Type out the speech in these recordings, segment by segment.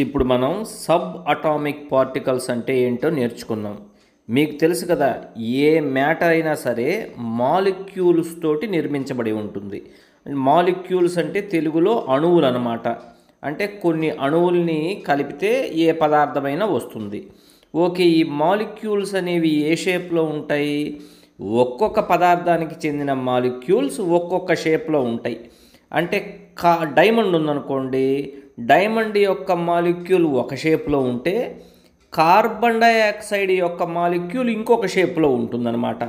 ఇప్పుడు మనం sub atomic particles అంటే ఏంటో నేర్చుకున్నాం. మీకు తెలుసు కదా, ఏ మ్యాటర్ అయినా సరే మాలిక్యూల్స్ తోటి నిర్మించబడి ఉంటుంది. మాలిక్యూల్స్ అంటే తెలుగులో అణువులు అన్నమాట. అంటే కొన్ని అణువుల్ని కలిపితే ఏ పదార్థమైనా వస్తుంది. ఓకే, ఈ మాలిక్యూల్స్ అనేవి ఏ షేప్లో ఉంటాయి? ఒక్కొక్క పదార్థానికి చెందిన మాలిక్యూల్స్ ఒక్కొక్క షేప్లో ఉంటాయి. అంటే డైమండ్ ఉందనుకోండి, డైమండ్ యొక్క మాలిక్యూల్ ఒక షేప్లో ఉంటే కార్బన్ డైఆక్సైడ్ యొక్క మాలిక్యూల్ ఇంకొక షేప్లో ఉంటుందన్నమాట.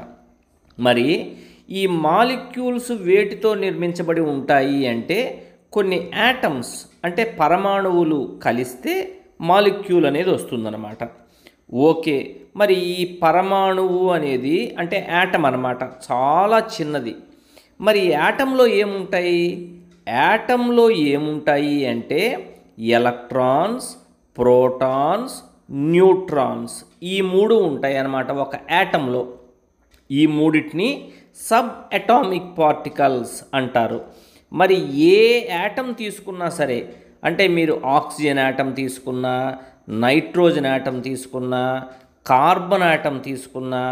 మరి ఈ మాలిక్యూల్స్ వేటితో నిర్మించబడి ఉంటాయి అంటే కొన్ని యాటమ్స్ అంటే పరమాణువులు కలిస్తే మాలిక్యూల్ అనేది వస్తుందన్నమాట. ఓకే, మరి ఈ పరమాణువు అనేది అంటే యాటమ్ అన్నమాట, చాలా చిన్నది. మరి యాటంలో ఏముంటాయి? యాటంలో ఏముంటాయి అంటే ఎలక్ట్రాన్స్, ప్రోటాన్స్, న్యూట్రాన్స్, ఈ మూడు ఉంటాయి అన్నమాట ఒక యాటంలో. ఈ మూడిటిని సబ్ అటామిక్ పార్టికల్స్ అంటారు. మరి ఏ యాటమ్ తీసుకున్నా సరే, అంటే మీరు ఆక్సిజన్ యాటమ్ తీసుకున్నా, నైట్రోజన్ యాటమ్ తీసుకున్నా, కార్బన్ యాటమ్ తీసుకున్నా,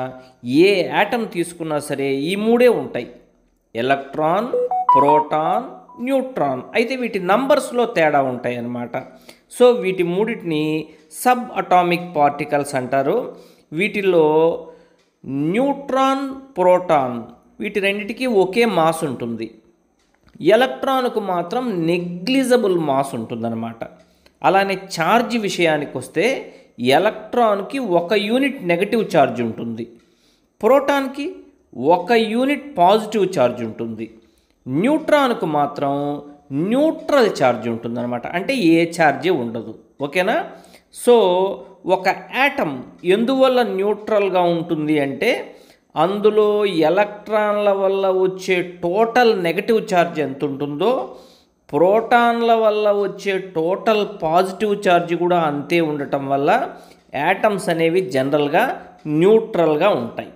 ఏ యాటమ్ తీసుకున్నా సరే ఈ మూడే ఉంటాయి: ఎలక్ట్రాన్, ప్రోటాన్, న్యూట్రాన్. అయితే వీటి నంబర్స్లో తేడా ఉంటాయి అన్నమాట. సో వీటి మూడింటిని సబ్ అటామిక్ పార్టికల్స్ అంటారు. వీటిలో న్యూట్రాన్, ప్రోటాన్ వీటి రెండిటికి ఒకే మాస్ ఉంటుంది. ఎలక్ట్రాన్కు మాత్రం నెగ్లిజబుల్ మాస్ ఉంటుందన్నమాట. అలానే ఛార్జ్ విషయానికి వస్తే ఎలక్ట్రాన్కి 1 యూనిట్ నెగటివ్ ఛార్జ్ ఉంటుంది, ప్రోటాన్కి 1 యూనిట్ పాజిటివ్ ఛార్జ్ ఉంటుంది, న్యూట్రాన్కు మాత్రం న్యూట్రల్ ఛార్జ్ ఉంటుందన్నమాట. అంటే ఏ ఛార్జే ఉండదు. ఓకేనా? సో ఒక యాటమ్ ఎందువల్ల న్యూట్రల్గా ఉంటుంది అంటే అందులో ఎలక్ట్రాన్ల వల్ల వచ్చే టోటల్ నెగటివ్ ఛార్జ్ ఎంత ఉంటుందో ప్రోటాన్ల వల్ల వచ్చే టోటల్ పాజిటివ్ ఛార్జ్ కూడా అంతే ఉండటం వల్ల యాటమ్స్ అనేవి జనరల్గా న్యూట్రల్గా ఉంటాయి.